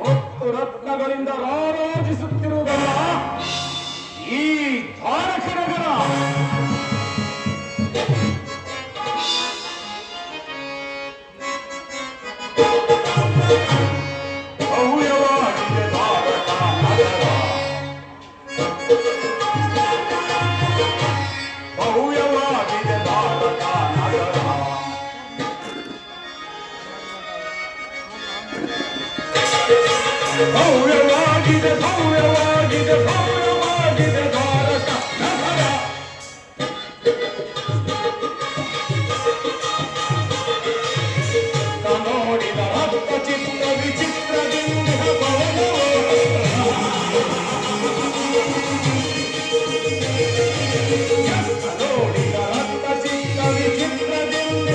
ಮತ್ತು ರತ್ನಗಳಿಂದ ರಾರಾಜಿಸುತ್ತಿರುವುದಲ್ಲ ಈ ಧಾರಕ ನಗರ. ಭವ್ಯವಾಗಿದೆ ಧಾರಕ ನಗರ, ಭವ್ಯವಾಗಿದೆ ಧಾರಕ ನಗರ. ಭವ್ಯವಾಗಿದೆ ಭವ್ಯವಾಗಿದೆ ಭವ್ಯವಾಗಿದೆ ಧಾರಕ ನಗರ. ನೋಡಿದ ರಕ್ತ ಚಿತ್ತ ವಿಚಿತ್ರದಿಂದ ನೋಡಿದ ರಕ್ತ ಚಿತ್ತ ವಿಚಿತ್ರದಿಂದ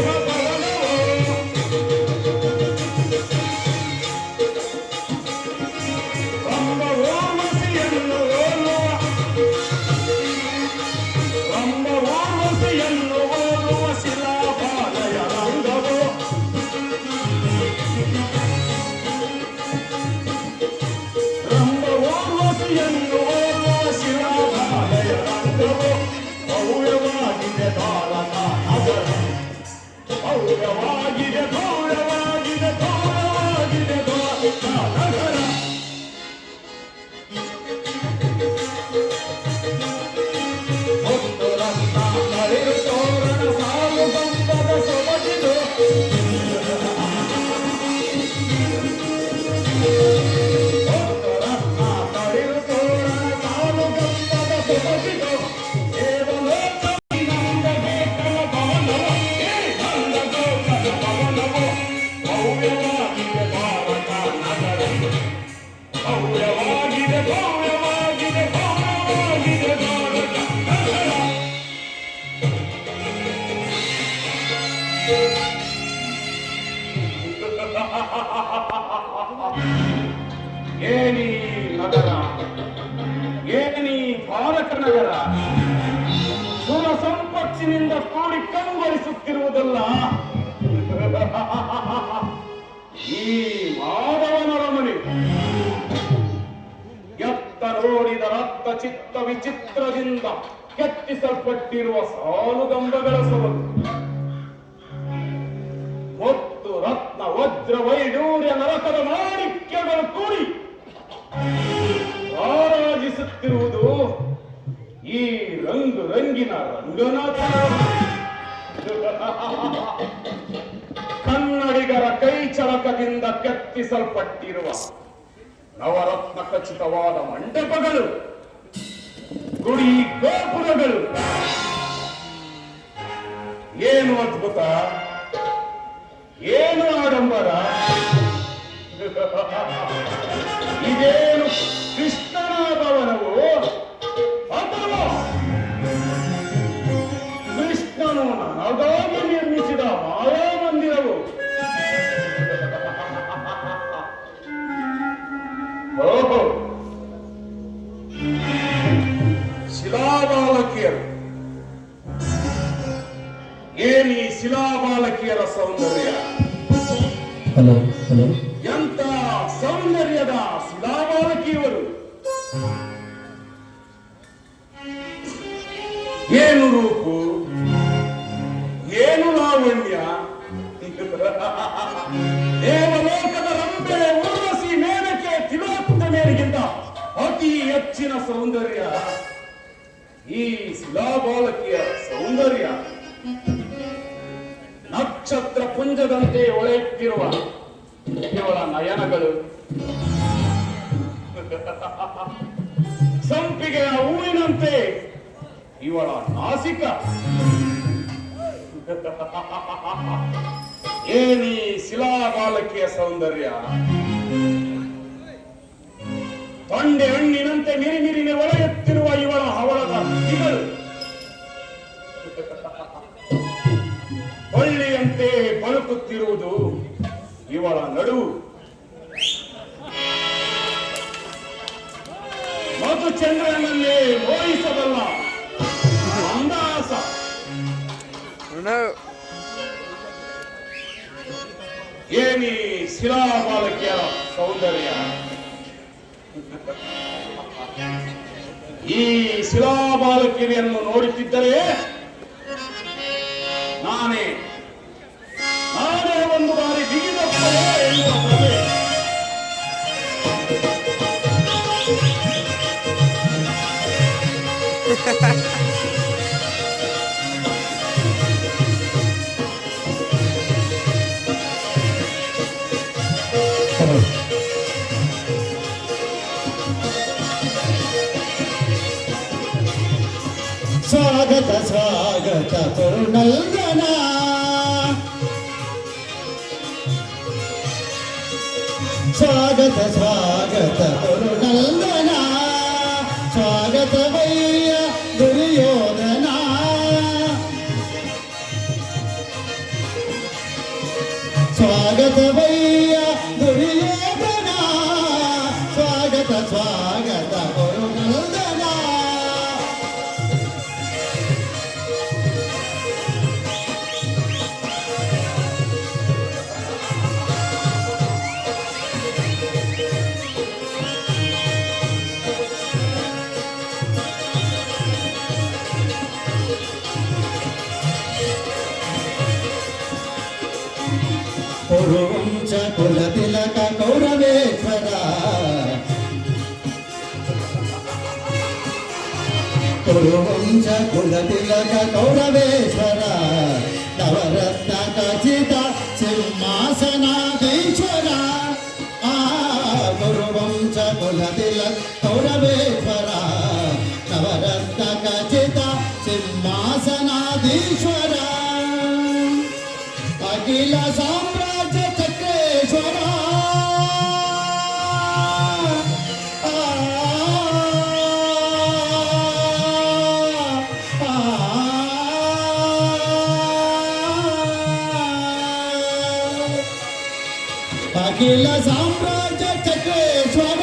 ಭವ್ಯವಾಗಿದೆ ಧಾರಕ ನಗರ, ಭವ್ಯವಾಗಿದೆ ಭವ್ಯವಾಗಿದೆ ಭವ್ಯವಾಗಿದೆ ಧಾರಕ ನಗರ. ಒಂದು ರತ್ನ ತಳಿರು ತೋರಣ ಸಾಲು ಗಂಧದ ಸೊಬಗಿದು, ಒಂದು ರತ್ನ ತಳಿರು ತೋರಣ ಸಾಲು ಗಂಧದ ಸೊಬಗಿದು. ಭವ್ಯವಾಗಿದೆ ಭವ್ಯವಾಗಿದೆ ಭವ್ಯವಾಗಿದೆ ಧಾರಕ ನಗರ. ಏನಿ ನಗರ, ಏನಿ ಧಾರಕ ನಗರ ಸುರ ಸಂಪತ್ತಿನಿಂದ ಕೂಡಿ ಕಂಗೊಳಿಸುತ್ತಿರುವುದಲ್ಲ ಈ ಮಾಧವನರ ಮನೆ. ಎತ್ತ ನೋಡಿದ ರಕ್ತ ಚಿತ್ತ ವಿಚಿತ್ರದಿಂದ ಕೆತ್ತಿಸಲ್ಪಟ್ಟಿರುವ ಸಾಲುಗಂಬಗಳ ಸೊಬಗು, ಮುತ್ತು ರತ್ನ ವಜ್ರ ವೈಡೂರ್ಯ ನರಕದ ಮಾಣಿಕ್ಯಗಳು ಕೂಡಿ ರಾರಾಜಿಸುತ್ತಿರುವುದು ಈ ರಂಗು ರಂಗಿನ ರಂಗನಾಥ. ಕನ್ನಡಿಗರ ಕೈ ಚಳಕದಿಂದ ಕೆತ್ತಿಸಲ್ಪಟ್ಟಿರುವ ನವರತ್ನ ಖಚಿತವಾದ ಮಂಟಪಗಳು, ಗುಡಿ ಗೋಪುರಗಳು, ಏನು ಅದ್ಭುತ, ಏನು ಆಡಂಬರ. ಇದೇನು ಕೃಷ್ಣನ ಭವನವು ಅಥವಾ ಕೃಷ್ಣನು ನನಗಾಗಿ ನಿರ್ಮಿಸಿದ ಮಾಯಾ ಮಂದಿರವು? ಓಹೋ, ಶಿಲಾಬಾಲಕಿಯರು. ಏನಿ ಶಿಲಾಬಾಲಕಿಯರ ಸೌಂದರ್ಯ! ಹಲೋ ಹಲೋ, ಎಂತ ಸೌಂದರ್ಯದ ಶಿಲಾಬಾಲಕಿಯವರು! ಏನು ರೂಪು, ಶಿಲಾಬಾಲಕಿಯ ಸೌಂದರ್ಯ ನಕ್ಷತ್ರ ಪುಂಜದಂತೆ ಹೊಳೆಯುತ್ತಿರುವ ಇವಳ ನಯನಗಳು ಸಂಪಿಗೆಯ ಹೂವಿನಂತೆ ಇವಳ ನಾಸಿಕ ಏನಿ ಶಿಲಾಬಾಲಕಿಯ ಸೌಂದರ್ಯ ತೊಂಡೆ ಹಣ್ಣಿನಂತೆ ಮಿರಿಮಿರಿನೆ ಒಳೆಯುತ್ತಿರುವ ಇವಳ ಹವಳದ ಹಕ್ಕಿಗಳು ಹೊಳ್ಳಿಯಂತೆ ಬಳುಕುತ್ತಿರುವುದು ಇವಳ ನಡುವು ಮಧುಚಂದ್ರನಲ್ಲೇ ಮೋಹಿಸಬಲ್ಲ ಮಂದಾಸ ಏನಿ ಶಿಲಾಬಾಲಕಿಯ ಸೌಂದರ್ಯ ಈ ಶಿಲಾಬಾಲಕಿಯನ್ನು ನೋಡುತ್ತಿದ್ದರೆ ನಾನೇ ಒಂದು ಬಾರಿ ಬಿಗಿದಪ್ಪರೆ ಎನ್ನುವ ಪ್ರಭೆ. ಸ್ವಾಗತ ಸ್ವಾಗತ ಕರುಣಲ್ಗನ ಸ್ವಾಗತ ಸ್ವಾಗತ ಕರುಣಲ್ಗನ ಸ್ವಾಗತವಯ್ಯ ದುರ್ಯೋಧನ ಸ್ವಾಗತವಯ್ಯ ದುರ್ಯೋಧನ ಸ್ವಾಗತ ಸ್ವಾಗತ ಕರುಣಲ್ಗನ ಕುರುವಂಶ ಕುಲ ತಿಲಕ ಕೌರವೇಶ್ವರ ಕುರುವಂಶ ಕುಲ ತಿಲಕ ಕೌರವೇಶ್ವರ ನವರತ್ನ ಖಚಿತ ಸಿಂಹಾಸನಾಧೀಶ್ವರ ಆ ಕುರುವಂಶ ಕುಲ ತಿಲಕ ಕೌರವೇಶ್ವರ ನವರತ್ನ ಖಚಿತ ಸಿಂಹಾಸನಾಧೀಶ್ವರ ಅಖಿಲ ಸಾಮ್ರಾಜ್ಯ ಚಕ್ರೇಶ್ವರ ಅಖಿಲ ಸಾಮ್ರಾಜ್ಯ ಚಕ್ರೇಶ್ವರ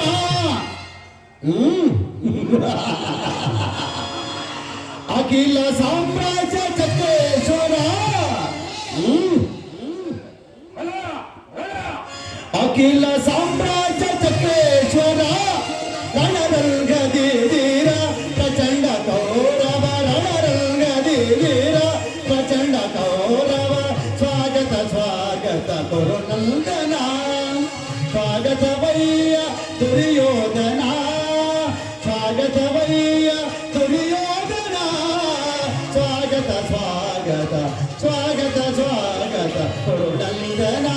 ಅಖಿಲ ಸಾಮ್ರಾಜ್ಯ ಚಕ್ರೇಶ್ವರ ಅಖಿಲ ಸಾಮ್ರಾಜ್ಯ ಚಕ್ರೇಶ್ವರ ರಣರಂಗದೀರ ಪ್ರಚಂಡ ಕೌರವ ರಣರಂಗದೀರ ಪ್ರಚಂಡ ಕೌರವ ಸ್ವಾಗತ ಸ್ವಾಗತ ಕರುಣಂದನ ಸ್ವಾಗತವಯ್ಯ ದುರ್ಯೋಧನ ಸ್ವಾಗತವಯ್ಯ ದುರ್ಯೋಧನ ಸ್ವಾಗತ ಸ್ವಾಗತ ಸ್ವಾಗತ ಸ್ವಾಗತ ಕರುಣಂದನ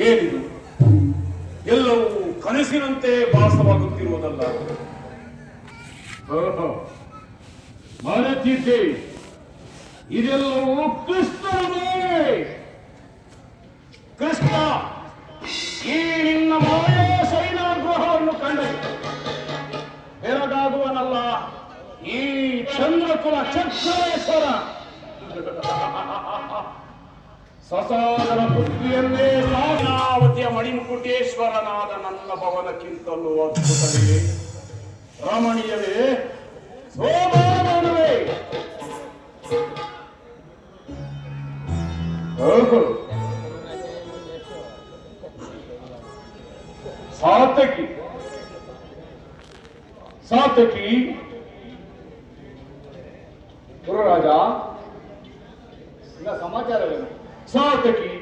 ಏನಿದು ಎಲ್ಲವೂ ಕನಸಿನಂತೆ ಭಾಸವಾಗುತ್ತಿರುವುದಲ್ಲ. ಮರೆತಿದ್ದೆ, ಇದೆಲ್ಲವೂ ಕೃಷ್ಣನೇ. ಕೃಷ್ಣ ಈ ನಿನ್ನ ಮಾಯಾ ಶೈಲಾಗ್ರಹವನ್ನು ಕಂಡರೆ ಬೆರಗಾಗುವನಲ್ಲ ಈ ಚಂದ್ರಕುಲ ಚಕ್ರೇಶ್ವರ. ಸಸಾಗರ ಪೃಥ್ವಿಯನ್ನೇ ಸಾವತಿಯ ಮಣಿಮುಕುಟೇಶ್ವರನಾದ ನನ್ನ ಭವನಕ್ಕಿಂತಲೂ ಅದ್ಭುತವೇ, ರಮಣೀಯವೇ, ಶೋಭಾನವೇ. ಸಾತಕಿ ಗುರುರಾಜ, ಈಗ ಸಮಾಚಾರವೇನು? ಸಾತಕಿ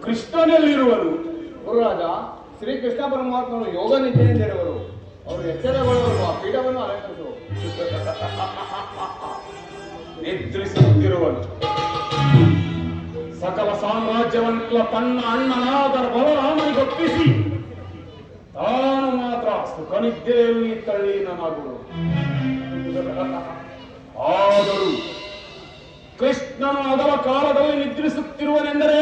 ಕೃಷ್ಣನಲ್ಲಿರುವರು. ಗುರುರಾಜ, ಶ್ರೀಕೃಷ್ಣ ಪರಮಾತ್ಮನು ಯೋಗ ನಿದ್ದೆಯಿಂದಿರುವರು. ಅವರು ಎಚ್ಚರಗೊಳ್ಳುವರು. ಆ ಪೀಠವನ್ನು ಅಲಂಕರಿಸುವರು. ನಿದ್ರಿಸುತ್ತಿರುವನು. ಸಕಲ ಸಾಮ್ರಾಜ್ಯವನ್ನು ತನ್ನ ಅಣ್ಣನಾದ ಬಲರಾಮನಿಗೊಪ್ಪಿಸಿ ತಾನು ಮಾತ್ರ ಸುಖ ನಿದ್ದೆಯಲ್ಲಿ ತಳ್ಳೀನನಾಗುವುದು. ಆದರೂ ಕೃಷ್ಣನು ಅದರ ಕಾಲದಲ್ಲಿ ನಿದ್ರಿಸುತ್ತಿರುವನೆಂದರೆ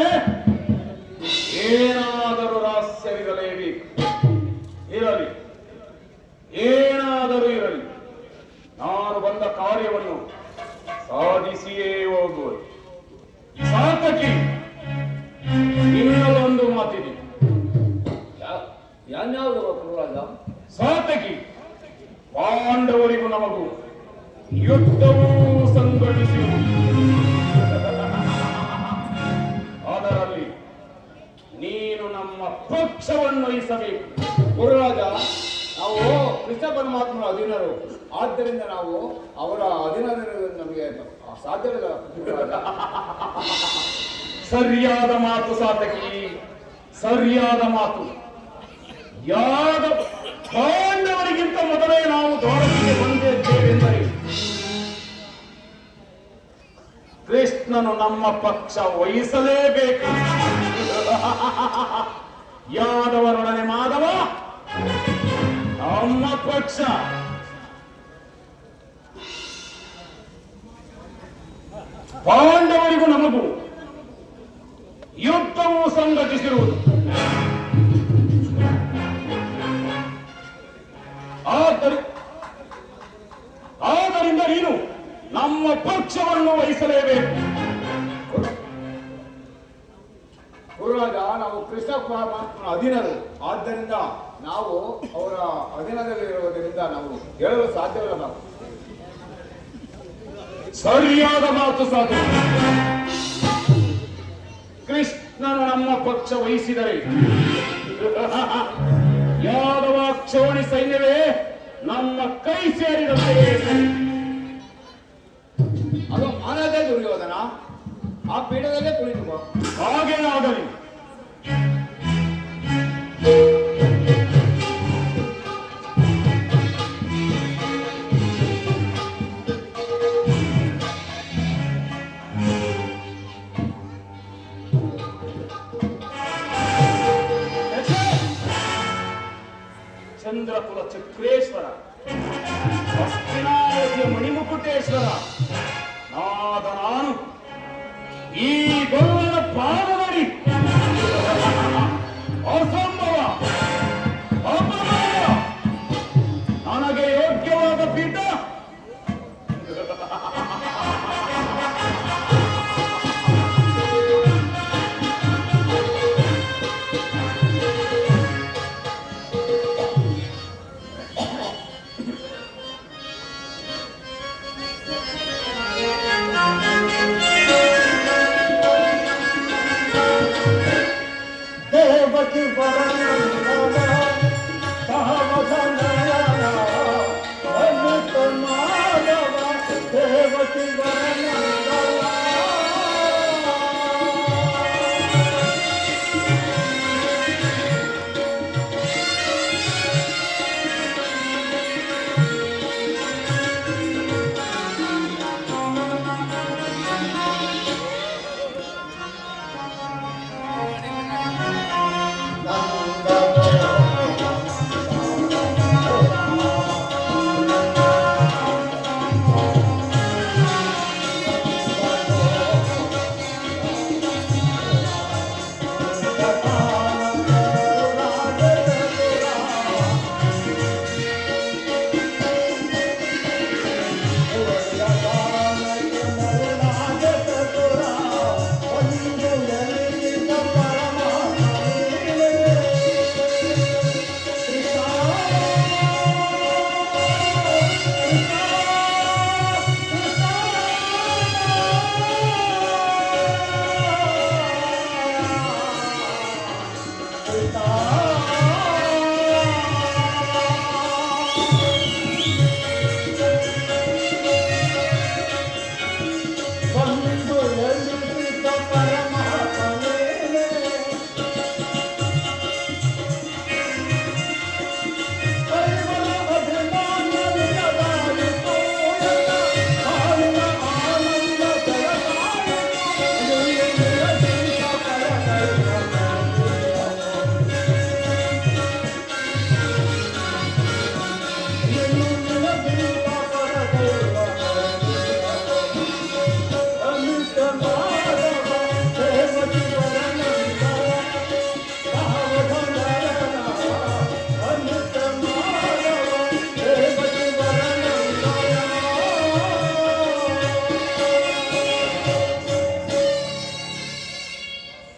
ಏನಾದರೂ ರಹಸ್ಯವಿರಲೇಬೇಕು. ಇರಲಿ, ಏನಾದರೂ ಇರಲಿ, ನಾನು ಬಂದ ಕಾರ್ಯವನ್ನು ಸಾಧಿಸಿಯೇ ಹೋಗುವುದು. ಸಾತಕಿ, ಇನ್ನೊಂದು ಮಾತಿದೆ. ಯಾನ್ಯಾವುದು ಗುರುರಾಜ? ಸಾತಕಿ, ಪಾಂಡವರಿಗೂ ನಮಗೂ ಯುದ್ಧವೂ ಸಂಘಟಿಸುವುದು. ಅದರಲ್ಲಿ ನೀನು ನಮ್ಮ ಪಕ್ಷವನ್ನು ವಹಿಸಬೇಕು. ಗುರುರಾಜ, ನಾವು ಕೃಷ್ಣ ಪರಮಾತ್ಮನ ಅಧೀನರು. ಆದ್ದರಿಂದ ನಾವು ಅವರ ಅಧೀನದಲ್ಲಿರುವುದು ನಮಗೆ ಸಾಧ್ಯವಿಲ್ಲ ಗುರುರಾಜ. ಸರಿಯಾದ ಮಾತು ಸಾತಕಿ, ಸರಿಯಾದ ಮಾತು. ಯಾಗ ಪಾಂಡವರಿಗಿಂತ ಮೊದಲೇ ನಾವು ದ್ವಾರಕೆಗೆ ಬಂದಿದ್ದೇವೆಂದರೆ ಕೃಷ್ಣನು ನಮ್ಮ ಪಕ್ಷ ವಹಿಸಲೇಬೇಕು. ಯಾದವರೊಡನೆ ಮಾಧವ ನಮ್ಮ ಪಕ್ಷ. ಪಾಂಡವರಿಗೂ ನಮಗೂ ಯುದ್ಧವು ಸಂಘಟಿಸಿರುವುದು. ಆದ್ದರಿಂದ ನೀನು ನಮ್ಮ ಪಕ್ಷವನ್ನು ವಹಿಸಲೇಬೇಕು. ಗುರುರಾಜ, ನಾವು ಕೃಷ್ಣ ಪರಮಾತ್ಮನ ಅಧೀನರು. ಆದ್ದರಿಂದ ನಾವು ಅವರ ಅಧೀನದಲ್ಲಿರುವುದರಿಂದ ನಾವು ಹೇಳಲು ಸಾಧ್ಯವಿಲ್ಲ. ನಾವು ಸರಿಯಾದ ಮಾತು ಸಾಧು. ಕೃಷ್ಣನು ನಮ್ಮ ಪಕ್ಷ ವಹಿಸಿದರೆ ಯಾದವ ಕ್ಷೋಣಿ ಸೈನ್ಯವೇ ನಮ್ಮ ಕೈ ಸೇರಿದಂತೆಯೇ. ಅದು ಮಾನದೇ ದುರ್ಯೋಧನ. ಆ ಪೀಠದಲ್ಲೇ ಕುಳಿತುಕೋ. ಹಾಗೇ ಆಗಲಿ. ಚಂದ್ರಕುಲ ಚಕ್ರೇಶ್ವರ, ಹಸ್ತಿನಾವತಿಯ ಮಣಿಮುಕುಟೇಶ್ವರ ನಾದ ನಾನು ಈ ಗೊಲ್ಲನ ಪಾದದಲ್ಲಿ ಅಸಂಭವ ಅಪಮಯ ನನಗೆ ಯೋಗ್ಯವಾದ ಪೀಠ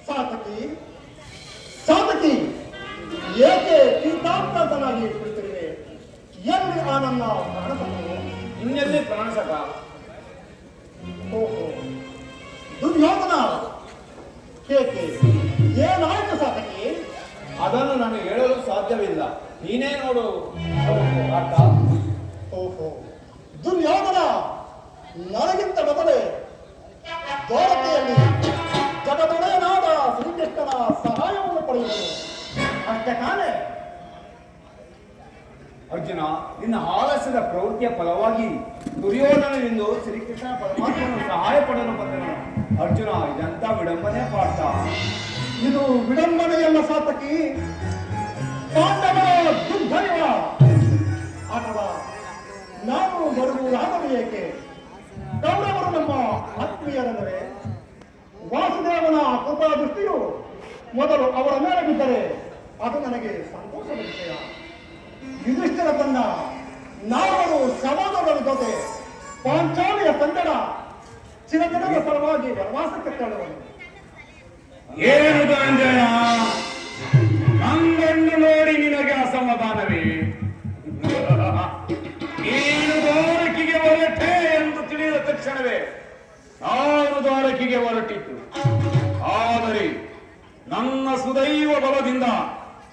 ಸಾತಕಿ ಸಾತಕಿ ಏಕೆ ಚಿಂತಾಕ್ರಾಂತನಾಗಿ ಕುಳಿತಿರುವೆ? ಎಲ್ಲಿ ಆ ನನ್ನ ಪ್ರಾಣಸಖನು? ಇನ್ನೆಲ್ಲಿ ಪ್ರಾಣಸಕ? ಓಹೋ, ದುರ್ಯೋಧನ ಏಕೆ? ಏನಾಯ್ತು ಸಾತಕಿ? ಅದನ್ನು ನಾನು ಹೇಳಲು ಸಾಧ್ಯವಿಲ್ಲ, ನೀನೇ ನೋಡು ಅರ್ಥ. ಓಹೋ, ದುರ್ಯೋಧನ ನನಗಿಂತ ಮೊದಲೇ ದ್ವಾರಕೆಯಲ್ಲಿ ಜಗದೊಡೆಯನಾದ ಶ್ರೀಕೃಷ್ಣನ ಸಹಾಯವನ್ನು ಪಡೆಯುವುದು ಅಷ್ಟೇ ಕಾಣೆ. ಅರ್ಜುನ, ನಿನ್ನ ಆಲಸ್ಯದ ಪ್ರವೃತ್ತಿಯ ಫಲವಾಗಿ ದುರ್ಯೋಧನನಿಂದ ಶ್ರೀಕೃಷ್ಣ ಪರಮಾತ್ಮನ ಸಹಾಯ ಪಡೆಯಲು ಬಂದನು. ಅರ್ಜುನ, ಇದಂತ ವಿಡಂಬನೆ ಪಾಠ. ಇದು ವಿಡಂಬನೆಯಲ್ಲ ಸಾತಕಿ, ಪಾಂಡವರ ದುರ್ದೈವ. ಅಥವಾ ನಾನು ಬರುವುದಾದರೂ ಏಕೆ? ಕೌರವರು ನಮ್ಮ ಆತ್ಮೀಯರೆಂದರೆ ವಾಸುದೇವನ ಕೃಪಾದೃಷ್ಟಿಯು ಮೊದಲು ಅವರ ಮೇಲೆ ಬಿದ್ದರೆ ಅದು ನನಗೆ ಸಂತೋಷದ ವಿಷಯ. ಯುಧಿಷ್ಠಿರ ತನ್ನ ನಾಲ್ವರು ಸಹೋದರರ ಜೊತೆ ಪಾಂಚಾಲಿಯ ಸಂಗಡ ಚಿರದಿನದ ಸಲುವಾಗಿ ವನವಾಸಕ್ಕೆ ತೆರಳುವನು. ಏನು ಧನಂಜಯ, ನನ್ನನ್ನು ನೋಡಿ ನಿನಗೆ ಅಸಮಾಧಾನವೇ? ನೀನು ದ್ವಾರಕಿಗೆ ಹೊರಟೆ ಎಂದು ತಿಳಿದ ತಕ್ಷಣವೇ ನಾನು ದ್ವಾರಕಿಗೆ ಹೊರಟಿತ್ತು. ಆದರೆ ನನ್ನ ಸುದೈವ ಬಲದಿಂದ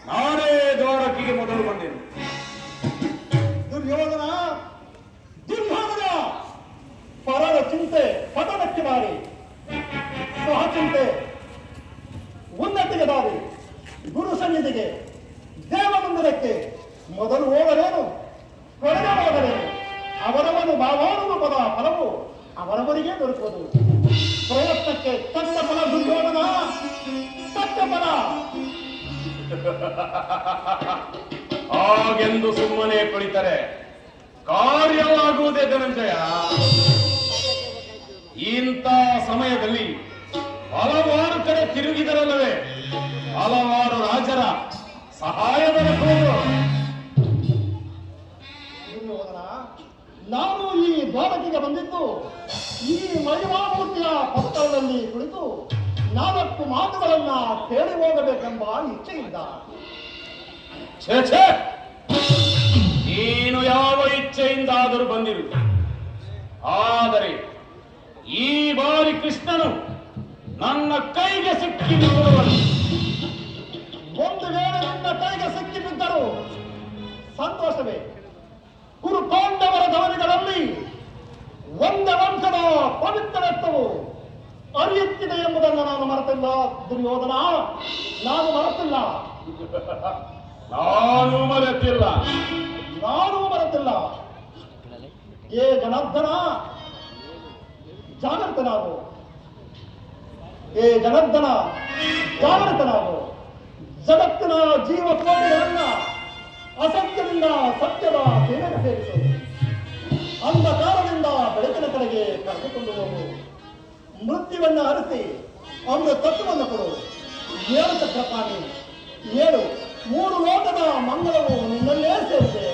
ನಾನೇ ದ್ವಾರಕಿಗೆ ಮೊದಲು ಬಂದೆನು. ದುರ್ಯೋಧನ ದುರ್ಯೋಧನ, ಪರರ ಚಿಂತೆ ಪತನಕ್ಕೆ ದಾರಿ, ಸಹ ಚಿಂತೆ ಉನ್ನತಿಗೆ ದಾರಿ. ಗುರು ಸನ್ನಿಧಿಗೆ ದೇವಮಂದಿರಕ್ಕೆ ಮೊದಲು ಹೋಗಲೇನು, ಕೊನೆಗೆ ಹೋಗಲೇನು? ಅವರವನು ಭಾವಾನುರೂಪದ ಫಲವು ಅವರವರಿಗೆ ದೊರಕುವುದು. ಪ್ರಯತ್ನಕ್ಕೆ ತಕ್ಕ ಫಲ ದುರ್ಯೋಧನ, ತಕ್ಕ ಫಲ. ಹಾಗೆಂದು ಸುಮ್ಮನೆ ಕುಳಿತರೆ ಕಾರ್ಯವಾಗುವುದೇ ಧನಂಜಯ. ಇಂಥ ಸಮಯದಲ್ಲಿ ಹಲವಾರು ಕಡೆ ತಿರುಗಿದರಲ್ಲವೇ ಹಲವಾರು ರಾಜರ ಸಹಾಯ ದೊರಕುವುದು. ದುರ್ಯೋಧನ, ನಾನು ಈ ದ್ವಾರಕಿಗೆ ಬಂದಿದ್ದು ಈ ಮಹಿಮಾಮೂರ್ತಿಯ ಪಕ್ಕದಲ್ಲಿ ಕುಳಿತು 4 ಮಾತುಗಳನ್ನ ಕೇಳಿ ಹೋಗಬೇಕೆಂಬ ಇಚ್ಛೆಯಿಂದ. ಛೇ ಛೇ, ನೀನು ಯಾವ ಇಚ್ಛೆಯಿಂದಾದರೂ ಬಂದಿರು. ಆದರೆ ಈ ಬಾರಿ ಕೃಷ್ಣನು ನನ್ನ ಕೈಗೆ ಸಿಕ್ಕಿ ಬಿಡುವನು. ಒಂದು ವೇಳೆ ನಿನ್ನ ಕೈಗೆ ಸಿಕ್ಕಿ ಬಿದ್ದರು ಸಂತೋಷವೇ. ಕುರು ಪಾಂಡವರ ಧವನಿಗಳಲ್ಲಿ ಒಂದೇ ವಂಶದ ಪವಿತ್ರತ್ವವು ಅರಿಯುತ್ತಿದೆ ಎಂಬುದನ್ನು ನಾನು ಮರೆತಿಲ್ಲ ದುರ್ಯೋಧನ, ನಾನು ಮರೆತಿಲ್ಲ. ನಾನು ಮರೆತಿಲ್ಲ. ನಾನು ಮರೆತಿಲ್ಲ. ಏ ಜನಾರ್ದನ, ಜಾಗೃತನಾಗು. ಏ ಜನಾರ್ದನ, ಜಾಗೃತನಾಗು. ಜಗತ್ತಿನ ಜೀವಕೋಟಿಗಳನ್ನ ಅಸತ್ಯದಿಂದ ಸತ್ಯದ ಸೇವೆಗೆ ಸೇರಿಸು. ಅಂಧಕಾರದಿಂದ ಬೆಳಕಿನ ಕಡೆಗೆ ಕರೆದುಕೊಂಡು ಹೋಗು. ಮೃತ್ಯುವನ್ನು ಹರಿಸಿ ಅವರ ತತ್ವವನ್ನು ಕೊಡು. 7 ಚಕ್ರಪಾಣಿ 7 3 ಲೋಕದ ಮಂಗಳವು ನಿನ್ನಲ್ಲೇ ಸೇರಿದೆ.